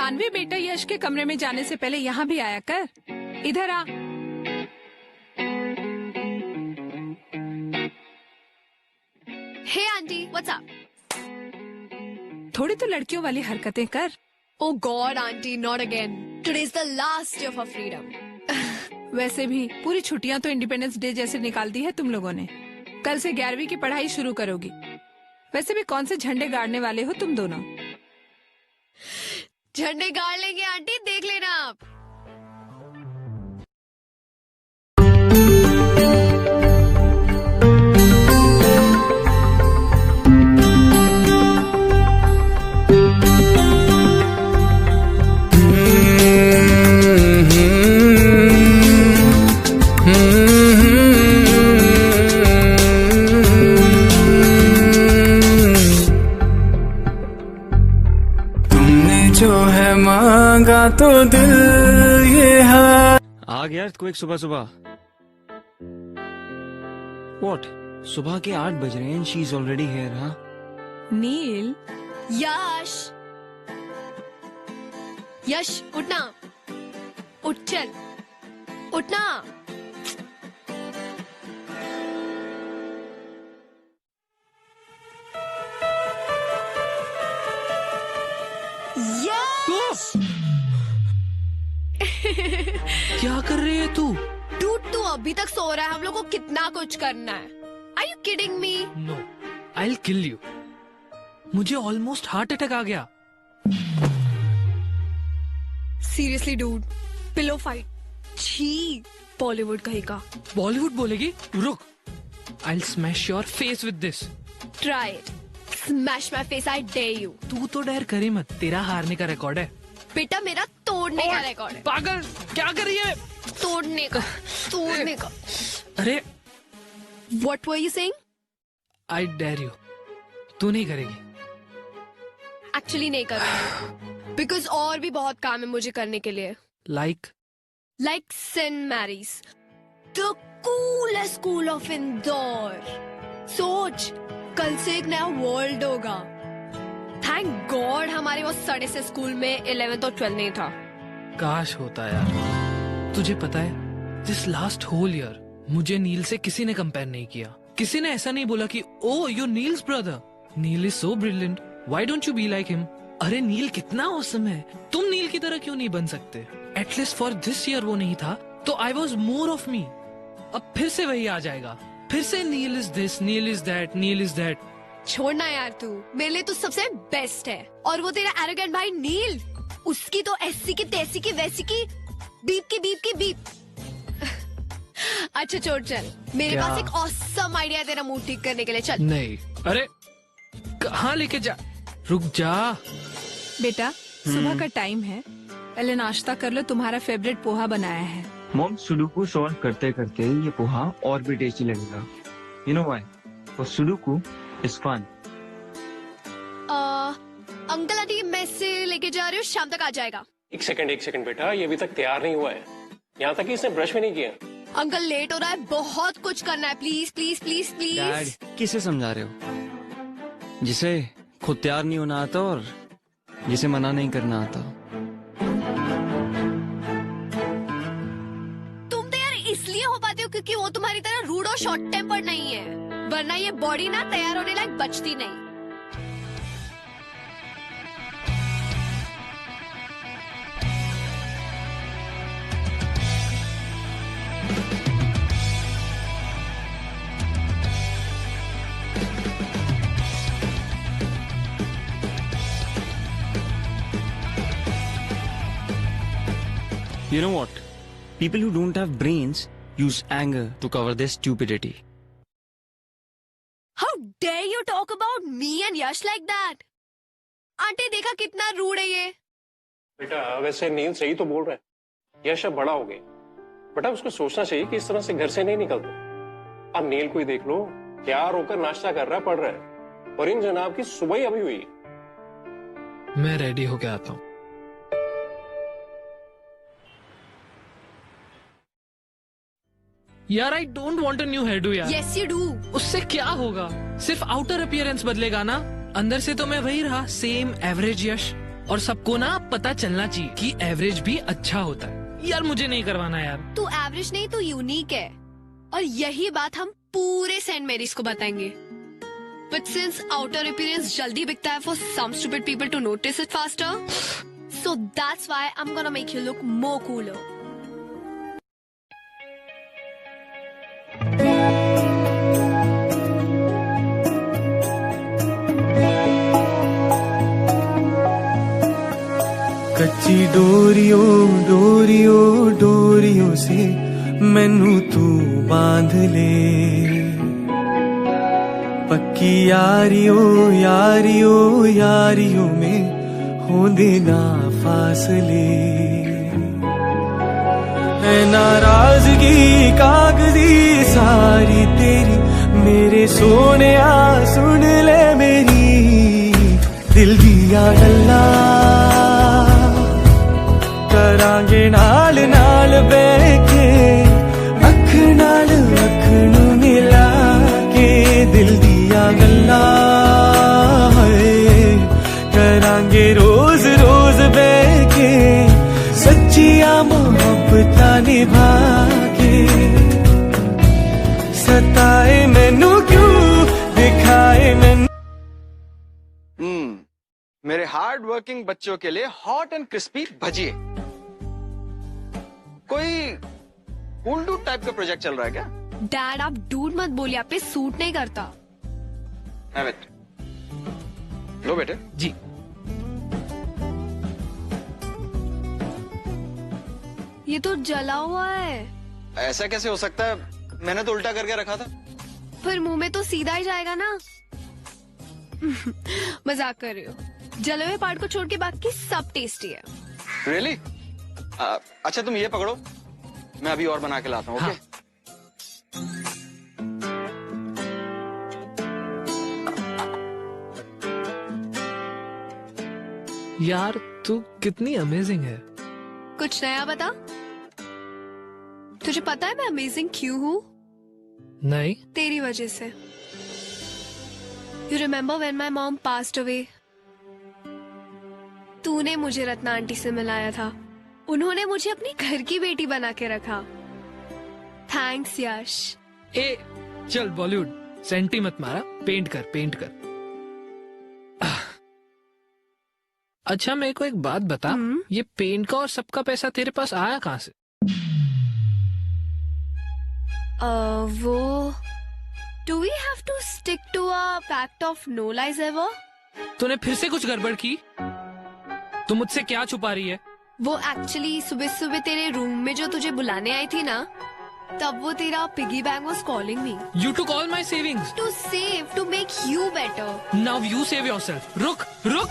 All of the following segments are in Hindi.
सानवी बेटा यश के कमरे में जाने से पहले यहाँ भी आया कर। इधर आ। हे आंटी, व्हाट्स अप? थोड़ी तो लड़कियों वाली हरकतें कर। Oh God, auntie, not again. Today is the last day of our freedom. वैसे भी पूरी छुट्टियां तो इंडिपेंडेंस डे जैसे निकाल दी है तुम लोगों ने। कल से 11वीं की पढ़ाई शुरू करोगी। वैसे भी कौन से झंडे गाड़ने वाले हो तुम दोनों? झंडे गाड़ लेंगे आंटी, देख लेना आप। जो है मांगा तो दिल ये है। आ गया तू एक सुबह सुबह। What? सुबह के 8 बज रहे हैं। She is already here, हाँ? नील, यश, यश उठना, उठ चल, उठना। क्या कर रही है तू? डूड, तू अभी तक सो रहा है। हम लोग को कितना कुछ करना है। Are you kidding me? No, I'll kill you. मुझे ऑलमोस्ट हार्ट अटैक आ गया। Seriously, dude. Pillow fight. छी, बॉलीवुड कहेगा। बॉलीवुड बोलेगी? रुक, I'll smash your face with this. Try it. Smash my face, I dare you. तू तो डर करे मत, तेरा हारने का रिकॉर्ड है। बेटा मेरा तोड़ने का रिकॉर्ड है। पागल, क्या कर रही है? तोड़ने का, तोड़ने का। अरे, What were you saying? I dare you. तू नहीं करेगी। Actually नहीं करूँगी। Because और भी बहुत काम है मुझे करने के लिए। Like St. Mary's, the coolest school of Indore. सोच, कल से एक नया वर्ल्ड होगा। थैंक गॉड हमारे वो सड़े से स्कूल में 11th और 12th नहीं था। काश होता यार। तुझे पता है, दिस लास्ट होल ईयर मुझे नील से किसी ने कंपेयर नहीं किया। किसी ने ऐसा नहीं बोला कि oh you Neel's brother, Neel is so brilliant, why don't you be like him. अरे नील कितना ऑसम है, तुम नील की तरह क्यों नहीं बन सकते? एटलीस्ट फॉर दिस ईयर वो नहीं था तो I was more of me. अब फिर से वही आ जाएगा, फिर से Neel is this, Neel is that, Neel is that. छोड़ना यार, तू मेरे लिए तो सबसे बेस्ट है। और वो तेरा एरोगेंट भाई नील, उसकी तो ऐसी की तैसी की वैसी की बीप की बीप की बीप। अच्छा छोड़, चल मेरे क्या? पास एक ऑसम आइडिया है तेरा मूड ठीक करने के लिए। चल। नहीं, अरे कहाँ लेके जा? रुक जा। बेटा सुबह का टाइम है, पहले नाश्ता कर लो। तुम्हारा फेवरेट पोहा बनाया है। मॉम, सुडोकू सॉल्व करते करते ये पोहा और भी टेस्टी लगेगा। You know why? For sudoku is fun. Uncle aunty mess से लेके जा रहे हो, शाम तक आ जाएगा। एक सेकंड बेटा, ये अभी तक तैयार नहीं हुआ है। यहाँ तक कि इसने ब्रश भी नहीं किया। अंकल लेट हो रहा है, बहुत कुछ करना है। Please please please please. Dad, किसे समझा रहे हो? जिसे खुद तैयार नहीं होना आता और जिसे मना नहीं करना आता। तुम तो यार इसलिए हो पाते हो क्योंकि वो तुम्हारी तरह रूड और शॉर्ट टेम्पर नहीं है, वरना ये बॉडी ना तैयार होने लायक बचती नहीं। You know what? People who don't have brains use anger to cover their stupidity. How dare you talk about me and Yash like that? Aunty देखा कितना रूड है ये। बेटा वैसे नील सही तो बोल रहा है। यश अब बड़ा हो गया, बेटा उसको सोचना चाहिए कि इस तरह से घर से नहीं निकलते। अब नील को ही देख लो, तैयार होकर नाश्ता कर रहा है, पढ़ रहा है, और इन जनाब की सुबह ही अभी हुई। मैं रेडी होके आता हूँ। यार I don't want a new hairdo यार। Yes you do. उससे क्या होगा? सिर्फ आउटर अपीयरेंस बदलेगा ना, अंदर से तो मैं वही रहा, सेम एवरेज यश। और सबको ना पता चलना चाहिए कि एवरेज भी अच्छा होता है। यार मुझे नहीं करवाना यार। तू एवरेज नहीं, तू यूनिक है, और यही बात हम पूरे सेंट मेरीज को बताएंगे। But since outer appearance जल्दी बिकता है for some stupid people to notice it faster, so that's why I'm gonna make you look more cooler. कच्ची डोरियों डोरियों डोरियों से मैनू तू बांध ले, पक्की यारियों यारियों यारियों में हो देना फासले। है नाराजगी कागजी सारी तेरी, मेरे सोने सुन ले मेरी दिल दिया गल्ला, करांगे नाल नाल बैठे अख नाल अख नू मिला के दिल दिया गल्ला, करांगे रोज रोज बैठे सच्चिया मोहब्बता निभा के। सताए मैनू क्यों दिखाए मैनू। मेरे हार्ड वर्किंग बच्चों के लिए हॉट एंड क्रिस्पी भजिए। कोई कूल डूड टाइप का प्रोजेक्ट चल रहा है क्या? डैड आप डूड मत बोलिए, आप पे सूट नहीं करता। Have it. लो बेटे। जी। ये तो जला हुआ है। ऐसा कैसे हो सकता है? मैंने तो उल्टा करके रखा था। फिर मुंह में तो सीधा ही जाएगा ना। मजाक कर रही हो। जले हुए पार्ट को छोड़ के बाकी सब टेस्टी है। Really? अच्छा तुम ये पकड़ो, मैं अभी और बना के लाता हूँ। ओके? यार तू कितनी अमेजिंग है। कुछ नया बता। तुझे पता है मैं अमेजिंग क्यों हूँ? नहीं। तेरी वजह से। You remember when my mom passed away? तूने मुझे रत्ना आंटी से मिलाया था। उन्होंने मुझे अपनी घर की बेटी बना के रखा। थैंक्स यश। ए चल बॉलीवुड सेंटी मत मारा, पेंट कर पेंट कर। अच्छा मेरे को एक बात बता, ये पेंट का और सबका पैसा तेरे पास आया कहाँ से? वो do we have to stick to a fact of no lies ever? तूने फिर से कुछ गड़बड़ की? तू मुझसे क्या छुपा रही है? वो एक्चुअली सुबह सुबह तेरे रूम में जो तुझे बुलाने आई थी ना, तब वो तेरा piggy bank was calling me. You took all my savings. To save, to make you better. Now you save yourself. रुक रुक।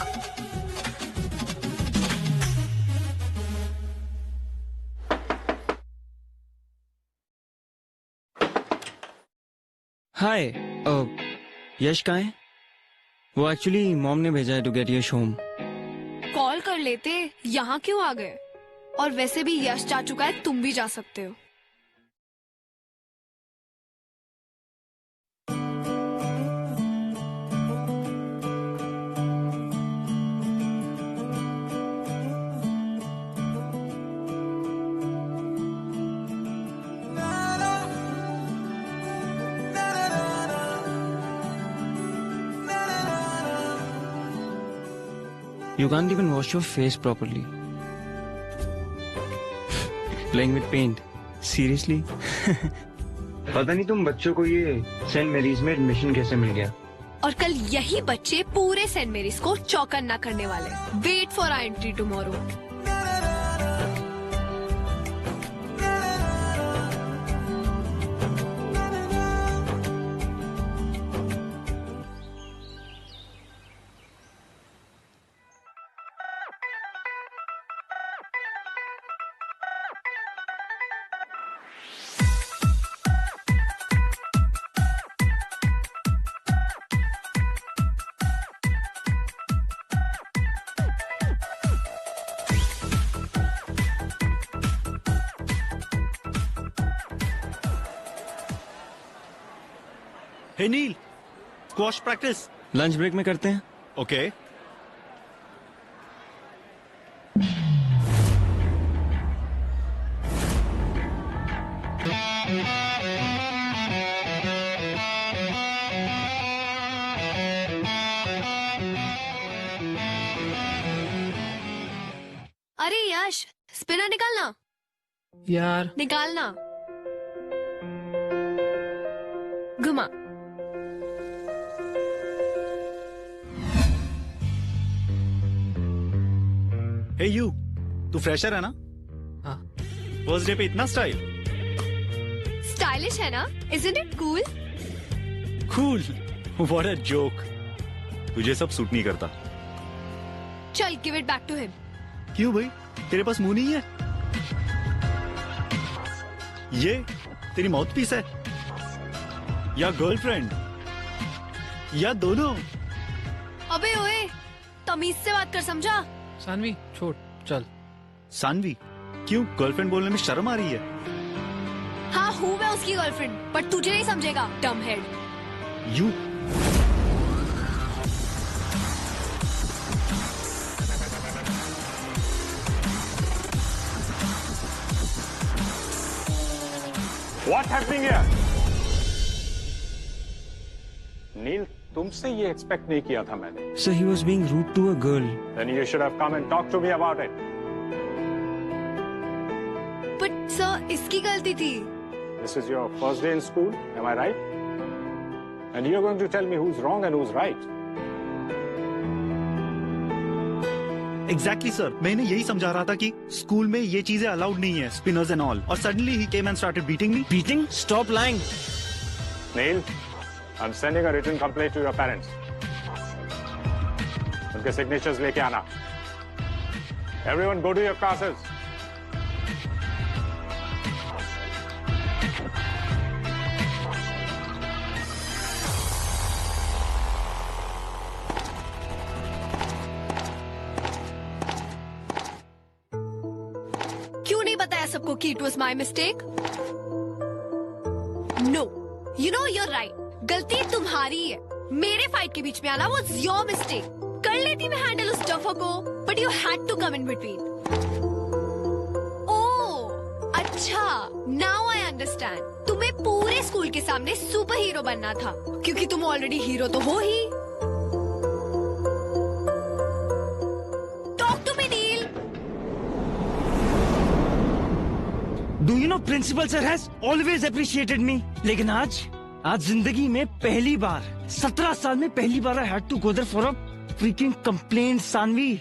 हाय, यश कहाँ है? वो एक्चुअली मॉम ने भेजा है to get Yash home. Call कर लेते, यहाँ क्यों आ गए? और वैसे भी यश जा चुका है, तुम भी जा सकते हो। You can't even wash your face properly. Playing with paint. Seriously? पता नहीं तुम बच्चों को ये सेंट मैरीज में एडमिशन कैसे मिल गया? और कल यही बच्चे पूरे सेंट मेरीज को चौकन्ना करने वाले। Wait for our entry tomorrow. Hey Neel, squash practice lunch break में करते हैं। ओके। अरे यश, स्पिनर निकालना, यार निकालना। घुमा। हे यू, तू फ्रेशर है ना? हाँ। फर्स्ट डे पे इतना स्टाइल? स्टाइलिश है ना? Isn't it cool? Cool, what a joke. तुझे सब सूट नहीं करता। चल, give it back to him. क्यों भाई, तेरे पास मुंह नहीं है? ये तेरी माउथपीस है या गर्लफ्रेंड या दोनों? अबे ओए, तमीज से बात कर, समझा? सानवी छोड़, चल। सानवी, क्यों गर्लफ्रेंड बोलने में शर्म आ रही है? हाँ, हूँ मैं उसकी गर्लफ्रेंड, पर तुझे नहीं समझेगा, डम head. You What's happening here? नील, तुमसे ये एक्सपेक्ट नहीं किया था मैंने। So he was being rude to a girl. Then you should have come and talked to me about it. But sir, इसकी गलती थी। This is your first day in school, am I right? And you're going to tell me who's wrong and who's right. Exactly sir, मैंने यही समझा रहा था कि स्कूल में ये चीजें अलाउड नहीं है, स्पिनर्स एंड ऑल, और suddenly he came and started beating me. Beating? Stop lying. Neil, I'm sending a written complaint to your parents. उनके signatures लेके आना। Everyone go to your classes. क्यों नहीं बताया सबको कि it was my mistake? No, you know you're right. गलती तुम्हारी है। मेरे फाइट के बीच में आना was your mistake. कर लेती मैं हैंडल उस डफर को, but you had to come in between. ओह, अच्छा, now I understand. तुम्हें पूरे स्कूल के सामने सुपर हीरो बनना था, क्योंकि तुम ऑलरेडी हीरो तो हो ही। Talk to me, Neil. Do you know principal sir has always appreciated me? लेकिन आज जिंदगी में पहली बार 17 साल में पहली बार I had to go there for a freaking complaint, Saanvi.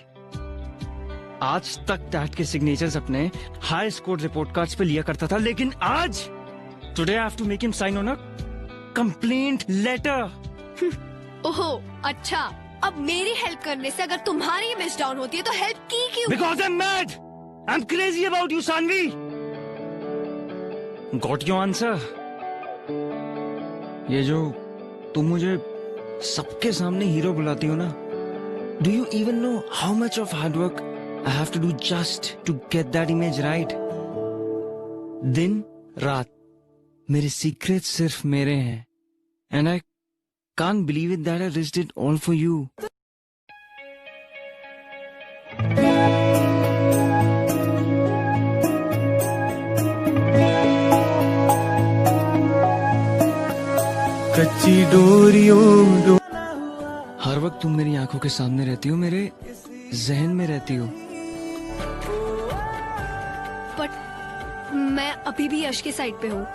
आज तक डैड के सिग्नेचर्स अपने हाई स्कोर रिपोर्ट कार्ड्स पे लिया करता था, लेकिन आज today I have to make him sign on a complaint letter. ओहो, अच्छा, अब मेरी हेल्प करने से अगर तुम्हारी इमेज डाउन होती है तो हेल्प की क्यों? Because I'm mad. I'm crazy about you, Saanvi. Got your answer? ये जो तुम मुझे सबके सामने हीरो बुलाती हो ना, do you even know how much of hard work I have to do just to get that image right? दिन रात मेरे सीक्रेट सिर्फ मेरे हैं, and I can't believe it that I risked it all for you. कच्ची डोरियों हर वक्त तुम मेरी आंखों के सामने रहती हो, मेरे जहन में रहती हो। बट मैं अभी भी यश के साइड पे हूँ।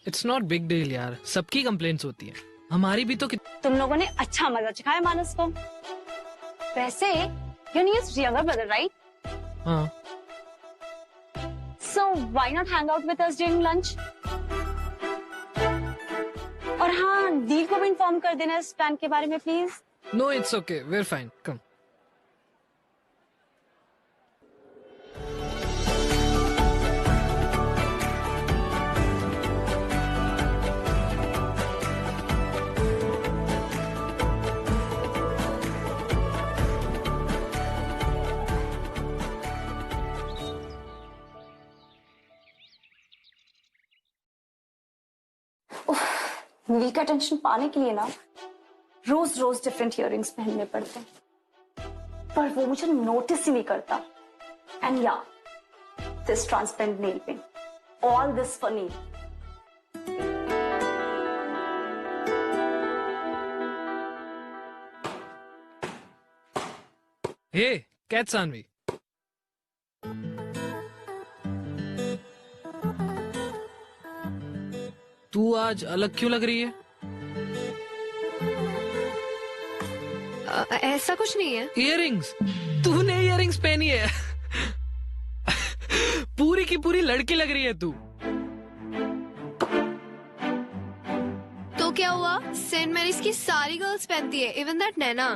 इट्स नॉट बिग डील यार, सबकी कंप्लेंट्स होती है, हमारी भी तो तुम लोगों ने अच्छा मजा चखाया मानस को। वैसे you need his younger brother, right? हाँ। So why not hang out with us during lunch? और हाँ, नील को भी इन्फॉर्म कर देना इस प्लान के बारे में please. No it's okay, we're fine, come. Neel का टेंशन पाने के लिए ना रोज रोज डिफरेंट इयररिंग्स पहनने पड़ते हैं, पर वो मुझे नोटिस ही नहीं करता। एंड या this transparent nail paint, all this for Neil. Hey, catch Sanvi. तू आज अलग क्यों लग रही है? ऐसा कुछ नहीं है। इयररिंग्स, तूने इयररिंग्स पहनी है। पूरी की पूरी लड़की लग रही है तू। तो क्या हुआ? सेंट मैरीज की सारी गर्ल्स पहनती है, इवन दैट नैना।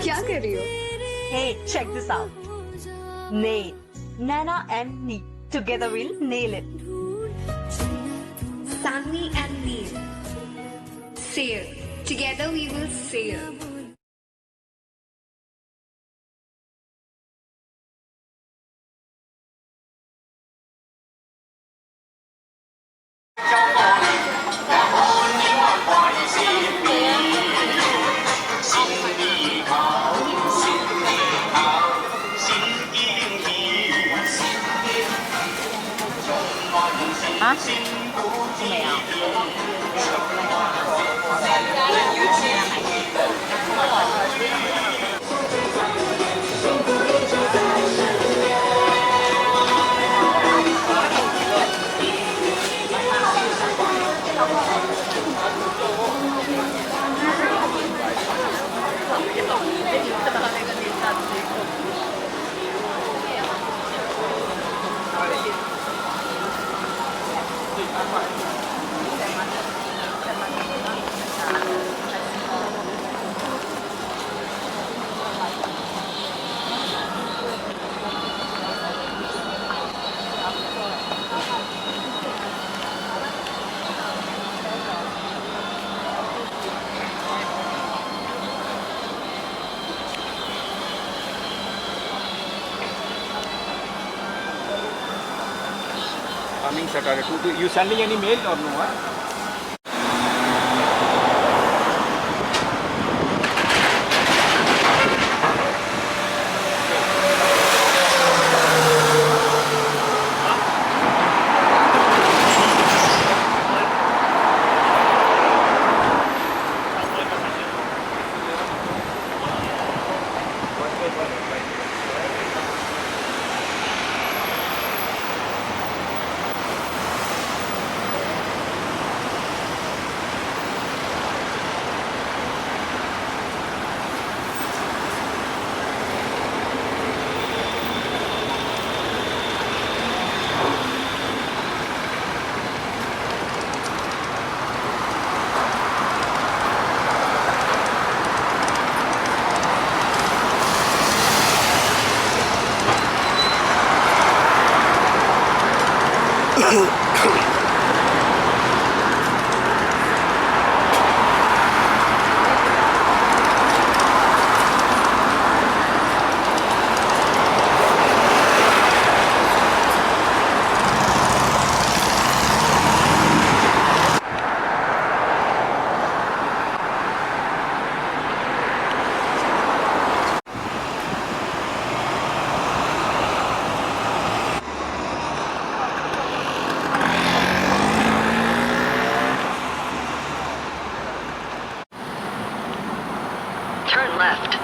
क्या कर रही हो? Hey, check this out. Nail. Nana and Neil. Together we'll nail it. Sunny and Neil. Sail. Together we will sail. Coming Saturday. You sending any mail or no? Turn left.